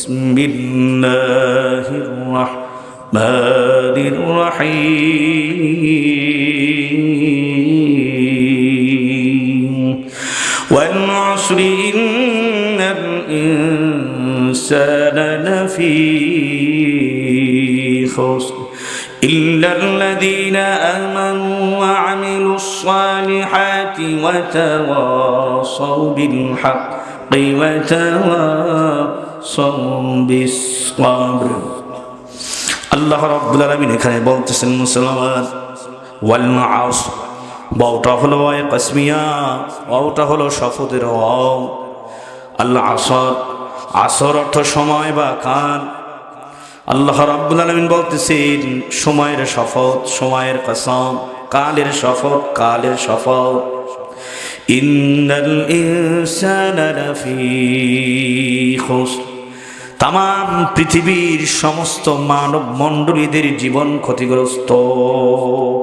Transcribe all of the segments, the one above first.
بسم الله الرحمن الرحيم والعصر إن الإنسان لفي خسر إلا الذين آمنوا وعملوا الصالحات وتواصوا بالحق وتواصوا بالصبر আল্লাহ রাব্বুল আলামিন এখানে বলতেছেন মুসলমান ওয়াল আসর ওয়াওটা হলো ওয়ায়ে কসমিয়া ওয়াওটা হলো শপথের ওয়াও আল আসর আসর অর্থ সময় বা কাল আল্লাহ রাব্বুল আলামিন বলতেছেন সময়ের শপথ সময়ের কসম কালের শপথ কালের শপথ ইন্নাল ইনসানা লাফি খুসর তামাম পৃথিবীর সমস্ত মানব মণ্ডলীদের জীবন ক্ষতিগ্রস্ত।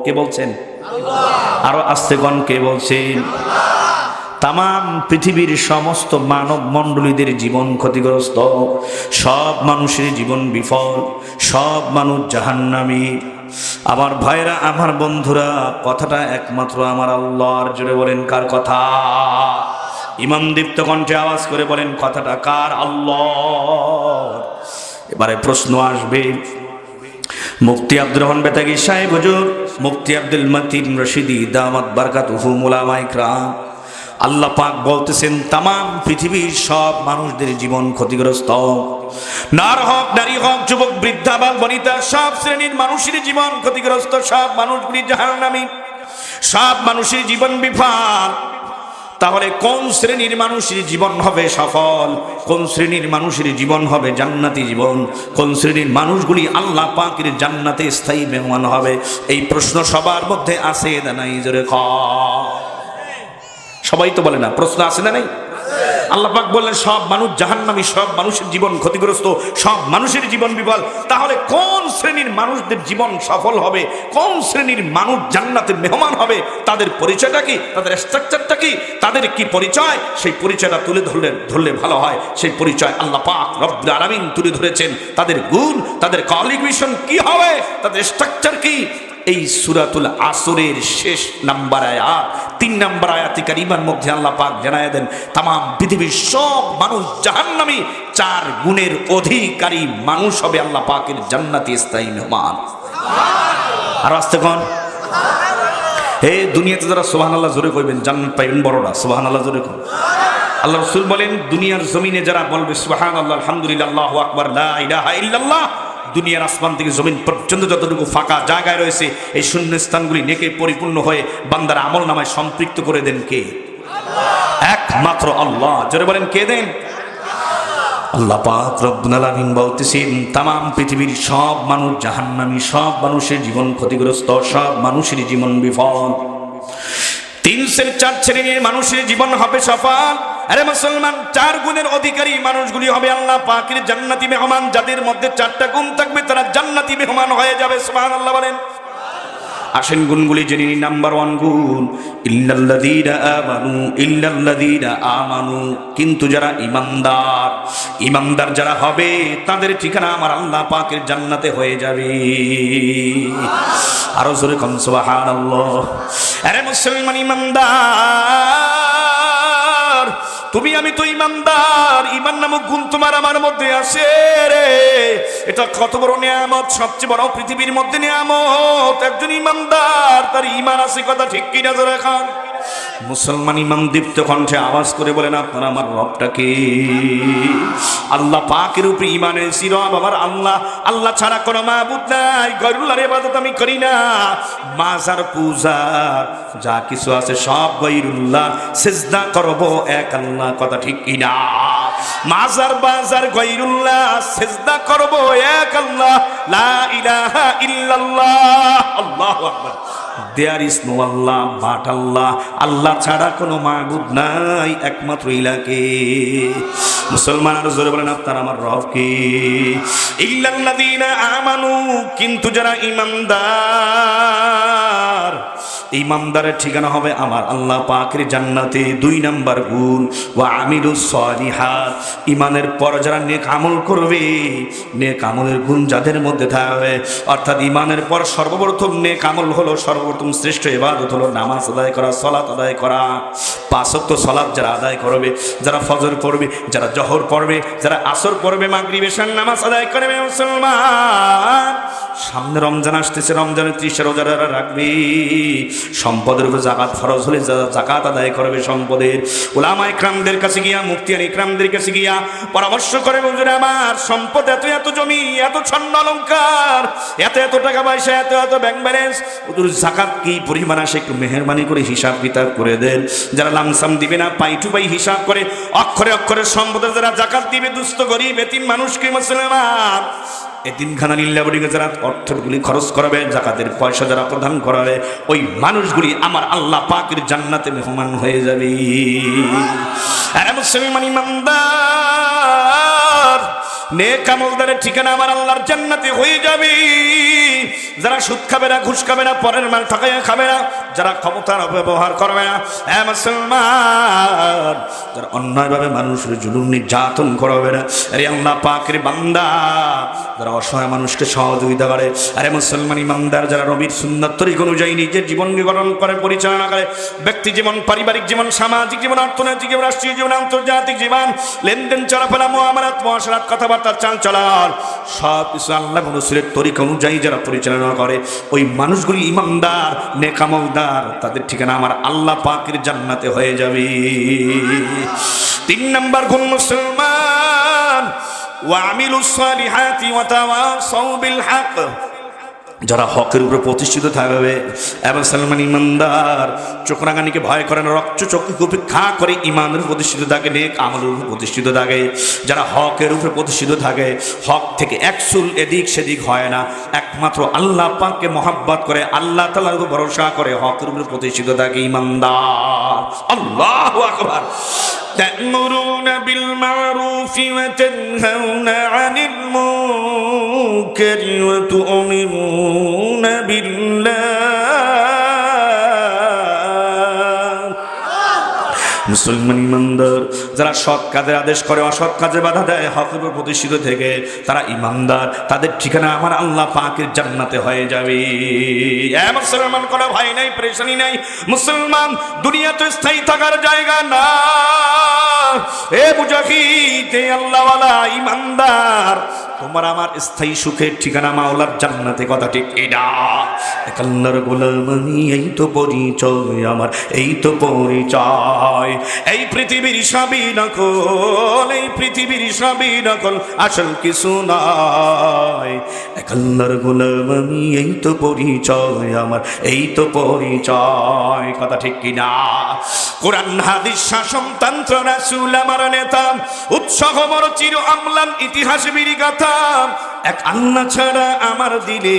কে বলছেন? আল্লাহ। আরো আস্তে কোন কে বলছেন? আল্লাহ। তামাম পৃথিবীর সমস্ত মানব মণ্ডলীদের জীবন ক্ষতিগ্রস্ত, সব মানুষের জীবন বিফল, সব মানুষ জাহান্নামী। আমার ভাইরা আমার বন্ধুরা কথাটা একমাত্র আমার আল্লাহর। জোরে বলেন কার কথা? ইমাম দীপ্ত কণ্ঠে আওয়াজ করে বলেন কথাটা কার? আল্লাহ। এবারে প্রশ্ন আসবে, মুফতি আব্দুর রহমান বেতাগী সাহেব হুজুর, মুফতি আব্দুল মতিন রশিদি দামাত বারকাতুহুম উলামায়ে কিরাম, আল্লাহ পাক বলতেছেন তামাম পৃথিবীর সব মানুষদের জীবন ক্ষতিগ্রস্ত, নার হোক নারী হোক যুবক বৃদ্ধা বা বনিতা সব শ্রেণীর মানুষের জীবন ক্ষতিগ্রস্ত, সব মানুষগুলি জাহান্নামী, সব মানুষের জীবন বিফল। তাহলে কোন শ্রেণীর মানুষের জীবন হবে সফল? কোন শ্রেণীর মানুষের জীবন হবে জান্নাতি জীবন? কোন শ্রেণীর মানুষগুলি আল্লাহ পাকের জান্নাতে স্থায়ী মেহমান হবে? এই প্রশ্ন সবার মধ্যে আছে না নাই? জোরে কর। সবাই তো বলে না, প্রশ্ন আছে না নাই? আল্লাহ পাক বললেন সব মানুষ জাহান্নামী, সব মানুষের জীবন ক্ষতিগ্রস্ত, সব মানুষের জীবন বিফল। তাহলে কোন শ্রেণীর মানুষদের জীবন সফল হবে? কোন শ্রেণীর মানুষ জান্নাতের মেহমান হবে? তাদের পরিচয়টা কি? তাদের স্ট্রাকচারটা কি? তাদের কি পরিচয়? সেই পরিচয়টা তুলে ধরলে ভালো হয়। সেই পরিচয় আল্লাহ পাক রব্বুল আলামিন তুলে ধরেছেন। তাদের গুণ, তাদের কোয়ালিফিকেশন কি হবে, তাদের স্ট্রাকচার কি? এই সূরাতুল আসরের শেষ নাম্বার আয়াত 3 নম্বর আয়াতে কারিমার মধ্যে আল্লাহ পাক জানায় দেন তামাম পৃথিবীর সব মানুষ জাহান্নামী, 4 গুণের অধিকারী মানুষ হবে আল্লাহ পাকের জান্নাতি স্থায়ী মেহমান। সুবহানাল্লাহ। আর আস্তে কোন হে দুনিয়াতে যারা সুবহানাল্লাহ জোরে কইবেন জান্নাত পাইবেন বড়রা। সুবহানাল্লাহ জোরে কোন। আল্লাহ রাসূল বলেন দুনিয়ার জমিনে যারা বলবে সুবহানাল্লাহ আলহামদুলিল্লাহ আল্লাহু আকবার লা ইলাহা ইল্লাল্লাহ, দুনিয়ার আসমান থেকে জমিন পর্যন্ত যতটুকু ফাঁকা জায়গায় রয়েছে এই শূন্য স্থানগুলি নেকে পরিপূর্ণ হয়ে বান্দার আমল নামায় সম্পৃক্ত করে দেন কে? আল্লাহ। একমাত্র আল্লাহ। জোরে বলেন কে দেন? আল্লাহ পাক রব্বুল আলামিন বলতেছেন তামাম পৃথিবীর সব মানুষ জাহান্নামী, সব মানুষের জীবন ক্ষতিগ্রস্ত, সব মানুষের জীবন বিফল। 4 শ্রেণীর মানুষের জীবন হবে সফল। আরে মুসলমান, 4 গুণের অধিকারী মানুষগুলি হবে আল্লাহ পাকের জান্নাতি মেহমান। যাদের মধ্যে 4টা গুণ থাকবে তারা জান্নাতি মেহমান হয়ে যাবে। সুবহানাল্লাহ বলেন। আসেন গুণগুলি জেনে নিন। নাম্বার 1 গুণ ইল্লাল্লাযীনা আমানু, ইল্লাল্লাযীনা আমানু, কিন্তু যারা ঈমানদার, ঈমানদার যারা হবে তাদের ঠিকানা আমার আল্লাহ পাকের জান্নাতে হয়ে যাবে। আরো জোরে কোন সুবহানাল্লাহ। আরে মুসলমান ঈমানদার, তুমি আমি তো ঈমানদার, ঈমান নামক গুণ তোমার আমার মধ্যে আছে রে। এটা কত বড় নিয়ামত, সবচেয়ে বড় পৃথিবীর মধ্যে নিয়ামত। একজন ঈমানদার, তার ঈমান আছে, কথা ঠিক কিনা জোরে খান। মুসলমান ইমাম দীপ্ত কণ্ঠে আওয়াজ করে বলেন আপনার আমার রবটাকে? আল্লাহ পাকের উপরে ঈমান এনেছি, রব আমার আল্লাহ, আল্লাহ ছাড়া কোনো মাবুদ নাই, গয়রুল্লাহর ইবাদত আমি করি না। মাজার পূজা যা কিছু আছে সব গয়রুল্লাহ, সিজদা করব এক আল্লাহ, কথা ঠিক কিনা? মাজার বাজার গয়রুল্লাহ, সিজদা করব এক আল্লাহ, লা ইলাহা ইল্লাল্লাহ, আল্লাহু আকবার। There is no Allah but Allah, আল্লাহ ছাড়া কোনো মাবুদ নাই, একমাত্র ইলাকে। মুসলমান আর জোরে বলেন আপনার আমার রব কে? ইল্লাল্লাযীনা আমানু, কিন্তু যারা ঈমানদার, ইমানদারের ঠিকানা হবে আমার আল্লাহ পাকের জান্নাতে। 2 নাম্বার গুণ ওয়া আমিলুস সালিহাত, ইমানের পর যারা নেক আমল করবে, নেক আমলের গুণ যাদের মধ্যে থাকবে, অর্থাৎ ইমানের পর সর্বপ্রথম নেক আমল হলো, সর্বপ্রথম শ্রেষ্ঠ ইবাদত হলো নামাজ আদায় করা, সালাত আদায় করা। 5 ওয়াক্ত সালাত যারা আদায় করবে, যারা ফজর পড়বে, যারা জোহর পড়বে, যারা আসর পড়বে, মাগরিব এশার নামাজ আদায় করবে মুসলমান। সামনে রমজান আসতেছে, রমজানের 30 রোজা যারা রাখবে, সম্পদের উপর যাকাত ফরজ হলে যারা যাকাত আদায় করবে সম্পদের, উলামা ইকরামদের কাছে গিয়া, মুফতিয়ান ইকরামদের কাছে গিয়া পরামর্শ করে, হুজুর আমার সম্পদ এত এত জমি, এত স্বর্ণ অলংকার, এত এত টাকা পয়সা, এত এত ব্যাংক ব্যালেন্স, হুজুর যাকাত কি পরিমাণ আসে একটু মেহেরবানি করে হিসাব কিতাব করে দেন। যারা লামসাম দিবে না, পাই টু পাই হিসাব করে অক্ষরে অক্ষরে সম্পদের যারা যাকাত দিবে, দুস্থ গরিব এতিম মানুষকে মুসলমান, এতিমখানা নিল্লাবরিকে যারা অর্থগুলি খরচ করাবে, যাকাতের পয়সা যারা প্রদান করাবে, ওই মানুষগুলি আমার আল্লাহ পাকের জান্নাতে মেহমান হয়ে যাবে। আরে মুসলমান ইমানদার, নেক আমলদারের ঠিকানা আমার আল্লাহর জান্নাতে হয়ে যাবে। যারা সুদ খাবে না, ঘুষ খাবে না, পরের মাল ঠকাইয়া খাবে না, যারা ক্ষমতার অপব্যবহার করবে না, হ্যাঁ মুসলমান, যারা অন্যায়ভাবে মানুষের জুলুম নির্যাতন করবে না, আরে আল্লাহ পাকের বান্দা, যারা অসহায় মানুষকে সহযোগিতা করে, আরে মুসলমান ইমানদার, যারা নবীর সুন্নাত তরিক অনুযায়ী নিজের জীবন গঠন করে, পরিচালনা করে, ব্যক্তি জীবন, পারিবারিক জীবন, সামাজিক জীবন, অর্থনৈতিক জীবন, রাষ্ট্রীয় জীবন, আন্তর্জাতিক জীবন, লেনদেন, চলাফেরা, মুআমালাত, মুআশারাত, কথাবার্তা, চাল চলার, সব কিছু আল্লাহ রাসূলের তরিক অনুযায়ী যারা পরিচালনা করে, ওই মানুষগুলি ইমানদার, নেক আমলদার, তাদের ঠিকানা আমার আল্লাহ পাকের জান্নাতে হয়ে যাবে। 3 নাম্বার গুণ মুসলমান, ওয়া আমিলুস সালিহাতি ওয়া তাওয়াসাউ বিল হক, যারা হকের উপরে প্রতিষ্ঠিত থাকবে এবং মুসলমান ইমানদার, চোখরাঙানিকে ভয় করে না, রক্ত চক্ষুকে উপেক্ষা করে ইমানের প্রতিষ্ঠিত থাকে, নেক আমলের উপরে প্রতিষ্ঠিত থাকে। যারা হকের উপরে প্রতিষ্ঠিত থাকে, হক থেকে এক চুল এদিক সেদিক হয় না, একমাত্র আল্লাহ পাককে মহাব্বত করে, আল্লাহ তাআলার উপর ভরসা করে, হকের উপরে প্রতিষ্ঠিত থাকে ইমানদার। আল্লাহু আকবার। تأمرون بالمعروف وتنهون عن المنكر وتؤمنون بالله। মুসলমান ইমানদার, যারা সৎ কাজের আদেশ করে, অসৎ কাজে বাধা দেয়, হকের উপর প্রতিষ্ঠিত থেকে, তারা ইমানদার, তাদের ঠিকানা আমার আল্লাহ পাকের জান্নাতে হয়ে যাবে। মুসলমান কোনো ভয় নাই, পরেশানি নাই। মুসলমান দুনিয়াতে স্থায়ী থাকার জায়গা না। এ মুজাহিদ, এ আল্লাহওয়ালা ইমানদার, তোমার আমার স্থায়ী সুখের ঠিকানা মাওলার জান্নাতে, কথা ঠিক এটা। এক আল্লাহর গোলাম আমি, এই তো পরিচয় আমার, এই তো পরিচয়। এই পৃথিবীর সবই নকল, এই পৃথিবীর সবই নকল, আসল কিছু নয়। এক আল্লাহর গোলাম আমি, এই তো পরিচয় আমার, এই তো পরিচয়, কথা ঠিক কিনা? কোরআন হাদিস শাসনতন্ত্র রাসূল আমার নেতা, উৎসাহ বড় চির আমলান ইতিহাস বিড়ি গাথা। এক আল্লাহ ছাড়া আমার দিলে,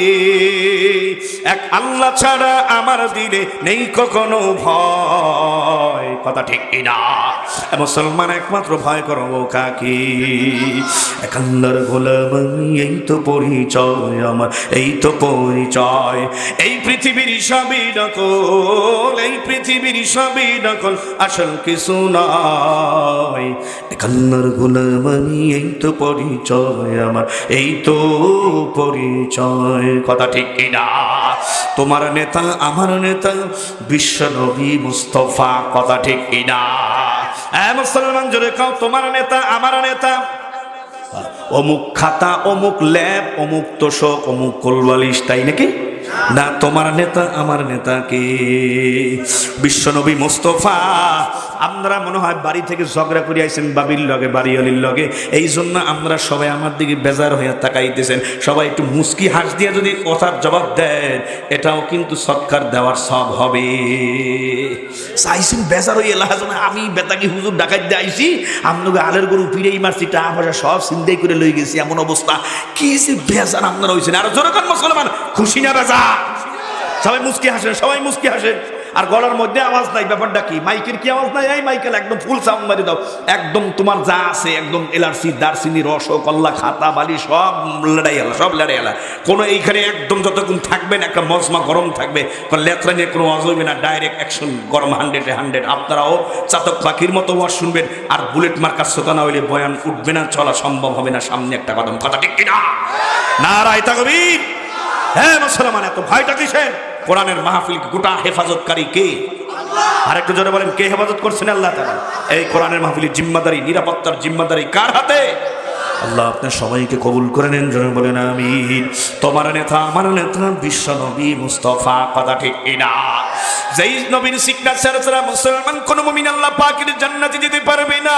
এক আল্লাহ ছাড়া আমার দিলে নেই কখনো ভয়, কথা ঠিক কিনা? মুসলমান একমাত্র ভয় করবো কাকে? এক আল্লাহর গোলাম আমি, এই তো পরিচয় আমার, এই তো পরিচয়। এই পৃথিবীর সবই নকল, এই পৃথিবীর সবই নকল, আসল কিছু নয়। এক আল্লাহর গোলাম আমি, এই তো পরিচয় আমার, এই তো পরিচয়, কথা ঠিক কিনা? তোমার নেতা আমার নেতা বিশ্ব নবী মুস্তাফা, কথা ঠিক কিনা? মুসলমান জোরে কাও, তোমার নেতা আমার নেতা। অমুক খাতা, অমুক ল্যাব, অমুক তোষক, অমুক কোলবালিশ, তাই নাকি? না, তোমার নেতা আমার নেতা কে? বিশ্বনবী মুস্তাফা। আমরা মনে হয় বাড়ি থেকে ঝগড়া করে আইছেন বাবির লগে, বাড়িওয়ালির লগে, এই জন্য আমরা সবাই আমার দিকে বেজার হয়ে তাকাইতেছেন। সবাই একটু মুস্কি হাস দিয়ে যদি কথার জবাব দেন, এটাও কিন্তু সৎকার দেওয়ার সব হবে। চাইছেন বেজার হয়ে লাহাজন, আমি বেতাকি হুজুর ডাকাত দিয়ে আইছি, আপনাকে আলের গরু ফিরেই মারছি, টাকা পয়সা সব চিন্তাই করে লই গেছি, এমন অবস্থা। কি যে বেজার আপনারা হয়েছেন। আর জোরে কান মুসলমান, খুশি না বেজার? সবাই মুস্কি হাসেন, সবাই মুস্কি হাসেন। আর গলার মধ্যে আওয়াজ নাই, ব্যাপারটা কি? মাইকের কি আওয়াজ নাই? এই মাইকেল একদম ফুল সাউন্ড মারি দাও, একদম তোমার যা আছে একদম এলার্জি, দারচিনি, রসগোল্লা, খাতা বালি সব লড়াই এলা, সব লড়াই এলা। কোনো এইখানে একদম যতক্ষণ থাকবেন একটা মজমা গরম থাকবে, কোনো লেত্রা নিয়ে কোনো আওয়াজ হইবে না, ডাইরেক্ট অ্যাকশন গরম 100-100। আপনারাও চাতক পাখির মতো ওয়াজ শুনবেন, আর বুলেট মার্কার শ্রোতা না হইলে বয়ান উঠবে না, চলা সম্ভব হবে না, সামনে একটা কদম। কথা ঠিক কিনা? নারায়ে তাকবীর। হ্যাঁ মুসলমান, এত ভয়টা কিসের? কোরআনের মাহফিল গোটা হেফাজতকারী কে? আর একটু জোরে বলেন, কে হেফাজত করছেন? আল্লাহ তাআলা। এই কোরআনের মাহফিলের জিম্মাদারি, নিরাপত্তার জিম্মাদারি কার হাতে? আল্লাহ আপনার সবাইকে কবুল করে নেন, জোরে বলেন আমিন। তোমার নেতা, আমার নেতা বিশ্ব নবী মুস্তাফা। কথা ঠিক কিনা? যেই নবীর সিগনেচার ছাড়া মুসলমান কোন মুমিন আল্লাহ পাকের জান্নাতে যেতে পারবে না।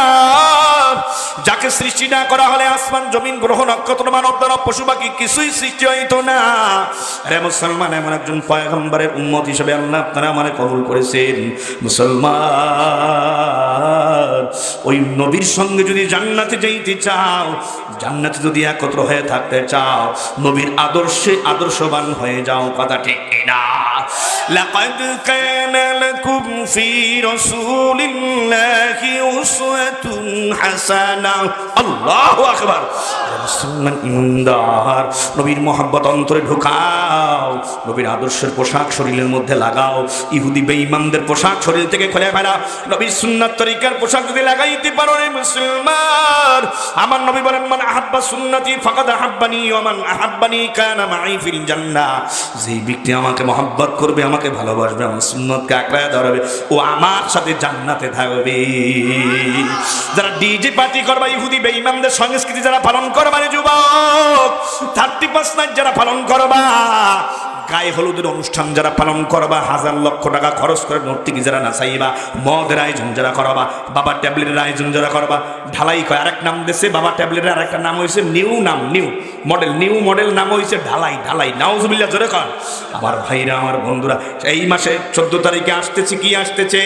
যাকে সৃষ্টি না করা হলে আসমান জমিন গ্রহ নক্ষত্র মানব দানব পশু পাখি কিছুই সৃষ্টি হইতো না। আরে মুসলমান, এমন একজন পয়গম্বরের উম্মত হিসেবে আল্লাহ আপনারা আমারে কবুল করেছেন। মুসলমান, ওই নবীর সঙ্গে যদি জান্নাতে যেতে চাও, জান্নাতে যদি একত্র হয়ে থাকতে চাও, নবীর আদর্শে আদর্শবান হয়ে যাও। কথা ঠিক কিনা? লাকাদ কানা লাকুম ফি রাসূলিল্লাহি উসওয়াতুন হাসানাহ। আল্লাহু আকবার। মুসলমান ইমানদার, নবীর মহব্বত অন্তরে ঢুকাও, নবীর আদর্শের পোশাক শরীরের মধ্যে লাগাও। ইহুদি বেঈমানদের পোশাক শরীর থেকে খুলে ফেলা, নবীর সুন্নাত তরিকার পোশাক যদি লাগাইতে পারো রে মুসলমান, আমার নবী বলেন, মান আহাব্বা সুন্নতি ফাকাদ আহাব্বানি ওয়া মান আহাব্বানি কানা মাই ফিল জান্নাহ। যেই ব্যক্তি আমাকে মহব্বত করবে, আমাকে ভালোবাসবে, আমার সুন্নতকে আঁকড়ায় ধরবে, ও আমার সাথে জান্নাতে থাকবে। যারা ডিজে পার্টি করবা, ইহুদি বেঈমানদের সংস্কৃতি যারা পালন করবা রে যুবক, 31 নাইট যারা পালন করবা, গায়ে হলুদের অনুষ্ঠান যারা পালন করবা, 1000 লক্ষ টাকা খরচ করে নর্তকী যারা নাচাইবা, মদের আয়োজন যারা করবা, বাবা ট্যাবলেটের আয়োজন যারা করবা, ঢালাই কয় আরেক নাম দেশে, বাবা ট্যাবলেটের আরেকটা নাম হয়েছে নিউ নাম, নিউ মডেল নাম হয়েছে ঢালাই। নাউজুবিল্লাহ, জোরে কর। আমার ভাইরা, আমার বন্ধুরা, এই মাসে 14 তারিখে আসতেছে, কি আসতেছে?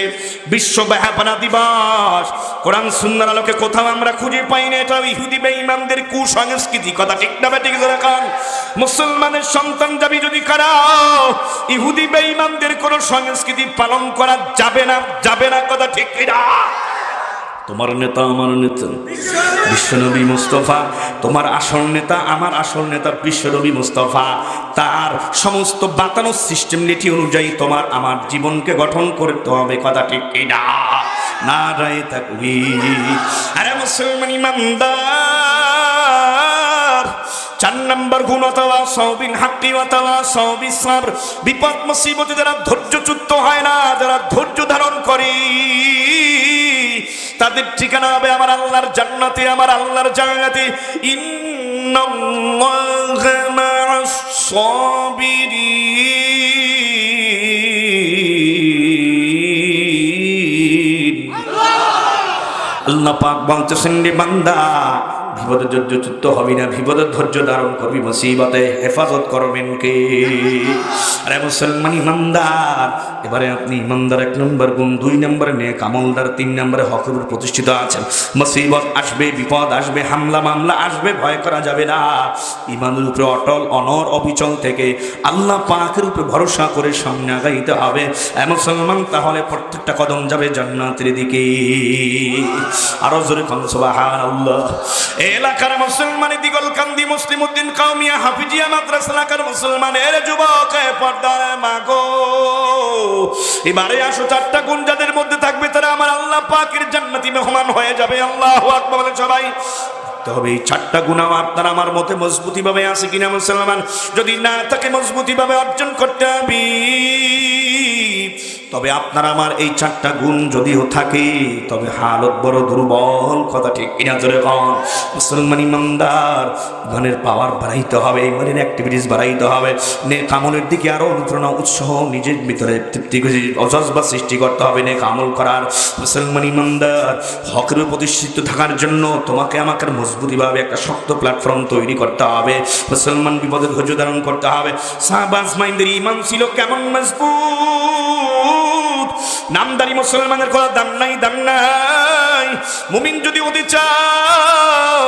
বিশ্ব বেহাপানা দিবস। কোরআন সুন্নাহর আলোকে কোথাও আমরা খুঁজে পাই না, এটা ইহুদি বেঈমানদের কুসংস্কৃতি। কথা ঠিক না বেঠিক? জোরে কর। মুসলমানের সন্তান যাবি যদি কারা, ইহুদি বেঈমানদের কোন সংস্কৃতি পালন করা যাবে না। কথা ঠিক কিনা? তোমার নেতা, আমার নেতা বিশ্বনবী মুস্তাফা, তোমার আসল নেতা, আমার আসল নেতা বিশ্বনবী মুস্তাফা। তার সমস্ত বাতানো সিস্টেম নীতি অনুযায়ী তোমার আমার জীবনকে গঠন করতে হবে। কথা ঠিক কিনা? নারায়ে তাকবীর। আরে মুসলমান ইমানদার, 4 নম্বর গুণ, তাওয়াসাউ বিল হাক্কি ওয়া তাওয়াসাউ বিস সাবর। বিপদ মুসিবতে যারা ধৈর্যচ্যুত হয় না, যারা ধৈর্য ধারণ করে, তাদের ঠিকানা হবে আমার আল্লাহর জান্নাতে, আমার আল্লাহর জান্নাতে। ইন্নাল্লাহা মা'আস সাবিরিন। আল্লাহ পাক বলতেছেন, রে বান্দা, বিপদে ধৈর্যচ্যুত হবি না, বিপদের ধৈর্য ধারণ করবি, মুসিবতে হেফাজত করবেন কে? আরে মুসলমান ইমানদার, এবারে আপনি ইমানদার 1 নম্বর গুণ, 2 নম্বরে নেক আমলদার, 3 নম্বরে হকের উপর প্রতিষ্ঠিত আছেন। মুসিবত আসবে, বিপদ আসবে, হামলা মামলা আসবে, ভয় করা যাবে না। ইমানের উপরে অটল অনর অবিচল থেকে আল্লাহ পাকের উপরে ভরসা করে সামনে আগাইতে হবে। মুসলমান, তাহলে প্রত্যেকটা কদম যাবে জান্নাতের দিকে। আরো জোরে কোন সুবহানাল্লাহ। এলাকার মুসলমানের দিগলকান্দি মুসলিম উদ্দিন কাউমিয়া হাফিজিয়া মাদ্রাসা এলাকার মুসলমানের যুবক, পর্দার মাগো, এবারে আসো, 4টা গুণ যাদের মধ্যে থাকবে তারা আমার আল্লাহ পাকের জান্নাতি মেহমান হয়ে যাবে। আল্লাহু আকবার বলেন সবাই। তবে এই 4টা গুণ আপনার আমার মতে মজবুতি ভাবে আছে কিনা মুসলমান? যদি না থাকে, মজবুতি ভাবে অর্জন করতে হবে। তবে আপনার আমার এই 4টা গুণ যদিও থাকে, তবে হালত বড় দুর্বল। কথা ঠিক কিনা? জোরে কন। মুসলমান ইমানদার, ইমানের পাওয়ার বাড়াইতে হবে, ইমানের অ্যাক্টিভিটিস বাড়াইতে হবে, নেক আমলের দিকে আরো অনুপ্রেরণা উৎসাহ নিজের ভিতরে অজজবা সৃষ্টি করতে হবে নেক আমল করার। মুসলমান ইমানদার, হকের প্রতিষ্ঠিত থাকার জন্য তোমাকে আমাকে মজবুতিভাবে একটা শক্ত প্ল্যাটফর্ম তৈরি করতে হবে। মুসলমান বিপদে ধৈর্য ধারণ করতে হবে। সাহাবা আজমাইনদের ঈমান ছিল কেমন মজবুত! নামদারি মুসলমানের কথা দাম নাই। মুমিন যদি হতে চাও,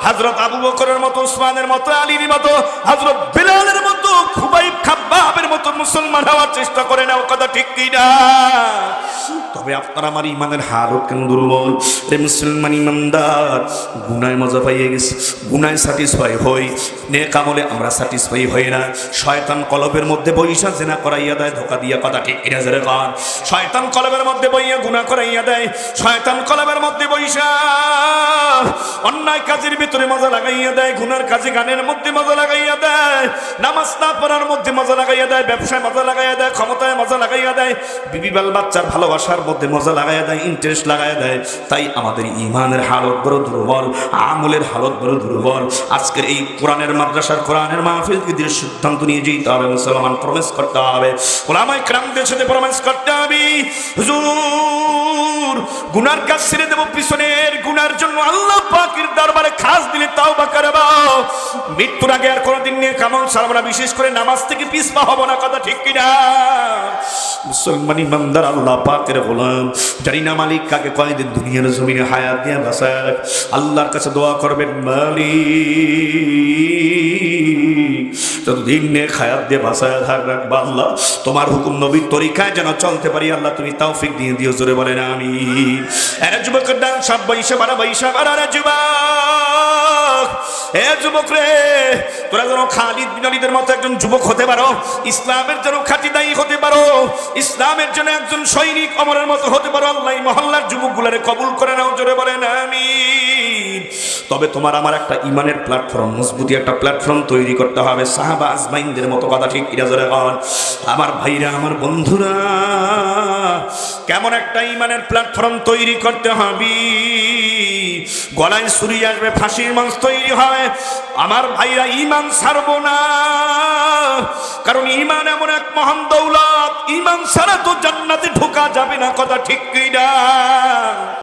হযরত আবু বকরের মতো, উসমানের মতো, আলীর মতো, হযরত বিলালের মতো, খুবাইব খাব্বাবের মতো মুসলমান হওয়ার চেষ্টা করে নাও, কথা ঠিক কি না? তবে আপনার আমার ইমানের হালত কেন দুর্বল রে মুসলমান ইমানদার? গুনায় মজা পাইয়ে গেছি, গুনায় স্যাটিসফাই হই, নেক আমলে আমরা স্যাটিসফাই হই না। শয়তান কলবের মধ্যে বইসা জেনা করাইয়া দেয়, ধোকা দিয়া, কথা ঠিক কিনা জোরে কন? শয়তান কলবের মধ্যে বইয়া গুনাহ করাইয়া দেয়, শয়তান কলবের মধ্যে বইসা অন্যায় কাজের ভিতরে মজা লাগাইয়া দেয়, গুনার কাজে গানের মধ্যে মজা লাগাইয়া দেয়, নামাজ না পড়ার মধ্যে মজা লাগাইয়া দেয়, ব্যবসায় মজা লাগাইয়া দেয়, ক্ষমতায় মজা লাগাইয়া দেয়, বিবি বাল বাচ্চার ভালোবাসার মধ্যে মজা লাগাইয়া দেয়, ইন্টারেস্ট লাগাইয়া দেয়। তাই আমাদের ইমানের হালত বড় দুর্বল, আমলের হালত বড় দুর্বল। আজকের এই কোরআনের মাদ্রাসার কোরআনের মাহফিল দিয়ে সিদ্ধান্ত নিয়ে যেতে হবে, মুসলমান প্রমিস করতে হবে, ওলামায়ে কেরামদের সাথে প্রমিস করতে হবে, হুজুর গুনার কাজ ছেড়ে দেব, পিছনের গুনার জন্য আল্লাহ পাকের দরবারে খাস দিলে তাওবা করব, মৃত্যুর আগে আর কোনোদিন নিয়ে কামল ছাড়বো না, বিশেষ করে নামাজ থেকে পিছপা হব না, কথা ঠিক কিনা? মুসলমান ইমানদার আল্লাহ পাকের গোলাম, জানি না মালিক কাকে কয়দিন দুনিয়ার জমিনে হায়াত দিয়ে বাঁচায়, আল্লাহর কাছে দোয়া করবেন, মালিক যতদিন নেক হায়াত দিয়ে বাঁচায় রাখবা আল্লাহ, তোমার হুকুম নবীর তরিকায় যেন চলতে পারি, আল্লাহ তুমি তৌফিক দিয়ে দিও, জোরে বলেন আমিন। এরা যুবকের ডান সব বৈশা বাড়া যুবক, এ যুবক রে, তোরা যেন খালিদ বিন ওয়ালিদের মতো একজন যুবক হতে পারো, ইসলামের জন্য খাঁটি দায়ী হতে পারো, ইসলামের জন্য একজন সৈনিক অমরের মতো হতে পারো। আল্লাহ মহল্লার যুবকগুলারে কবুল করে নাও, জোরে বলেন আমিন। তবে তোমার আমার একটা ইমানের প্ল্যাটফর্ম, মজবুতি একটা প্ল্যাটফর্ম তৈরি করতে হবে, সাহাবা আজমাইনদের মতো, কথা ঠিক কিনা জোরে বল? আমার ভাইরা, আমার বন্ধুরা, কেমন একটা ইমানের প্ল্যাটফর্ম তৈরি করতে হবে? গলায় ছুরি আসবে, ফাঁসির মঞ্চ তৈরি হয়, আমার ভাইরা ইমান ছাড়বো না, কারণ ইমান এমন এক মহান দৌলত, ইমান ছাড়া তো জান্নাতে ঢোকা যাবে না, কথা ঠিক কিনা?